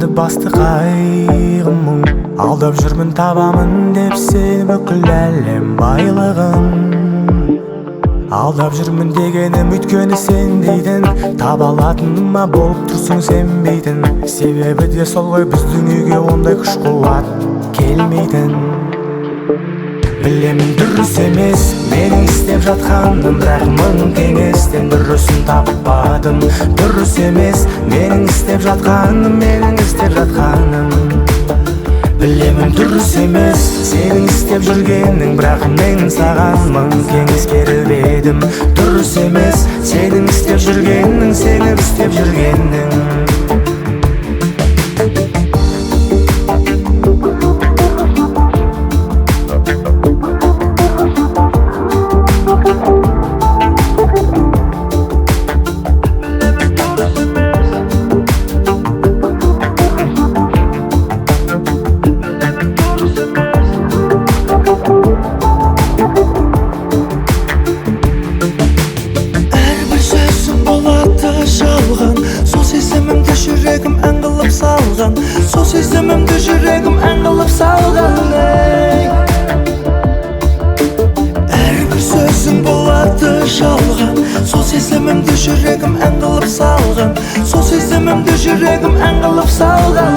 көңілімді басты қайғым мұң. Алдап жүрмін табамын деп сені бүкіл әлем байлығын. Алдап жүрмін дегенім өйткені сен дейтін, таба алатыныма болып тұрсың сенбейтін. Себебі де сол ғой біздің үйге ондай күш қуат келмейтін. Білемін дұрыс емес менің істеп жатқаным, бірақ мың кеңестен дұрысын таппадым. Дұрыс емес менің істеп жатқаным, менің істеп жатқаным. Білемін дұрыс емес сенің істеп жүргенің, бірақ мен саған мың кеңес беріп едім. Дұрыс емес сенің істеп жүргенің, сенің істеп жүргенің. Сол сезімімді жүрегім ән қылып салған. Әрбір сөзің болады жалған. Сол сезімімді жүрегім ән қылып салған. Сол сезімімді жүрегім ән қылып салған.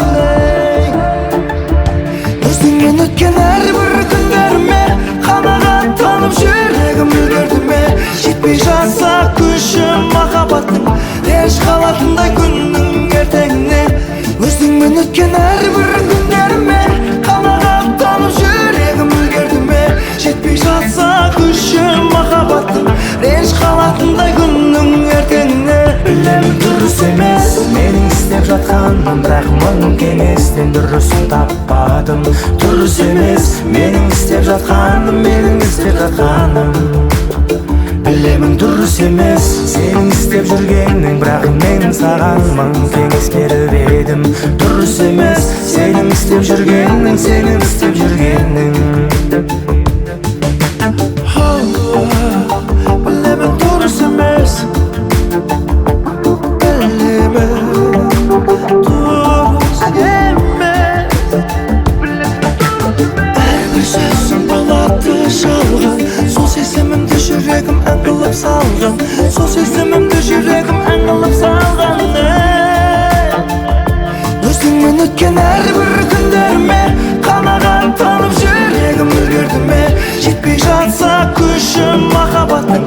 Өзіңмен өткен әрбір күндеріме қанағаттанып жүрегім үлгерді ме? Жетпей жатса күшім махаббаттың, еш қалатындай күннің ертеңіне. Өзіңмен өткен әрбір күндеріме қанағаттанып жүрегім үлгерді ме? Жетпей жатса күшім махаббаттың, реніш қалатындай күннің ертеңіне. Білемін дұрыс емес менің істеп жатқаным, бірақ мың кеңестен дұрысын таппадым. Дұрыс емес менің істеп жатқаным, менің істеп жатқаным. Білемін дұрыс емес сенің істеп жүргенің, бірақ мен саған мың кеңес беріп едім. Дұрыс емес сенің істеп жүргенің, сенің істеп жүргенің. Білемін дұрыс емес, білемін дұрыс емес. Әрбір сөзің болады жалған. Сол сезімімді жүрегім ән қылып салған. Сол сезімімді жүрегім ән қылып салған. Өзіңмен өткен әрбір күндеріме қанағаттанып жүрегім үлгерді ме? Жетпей жатса күшім махаббаттың,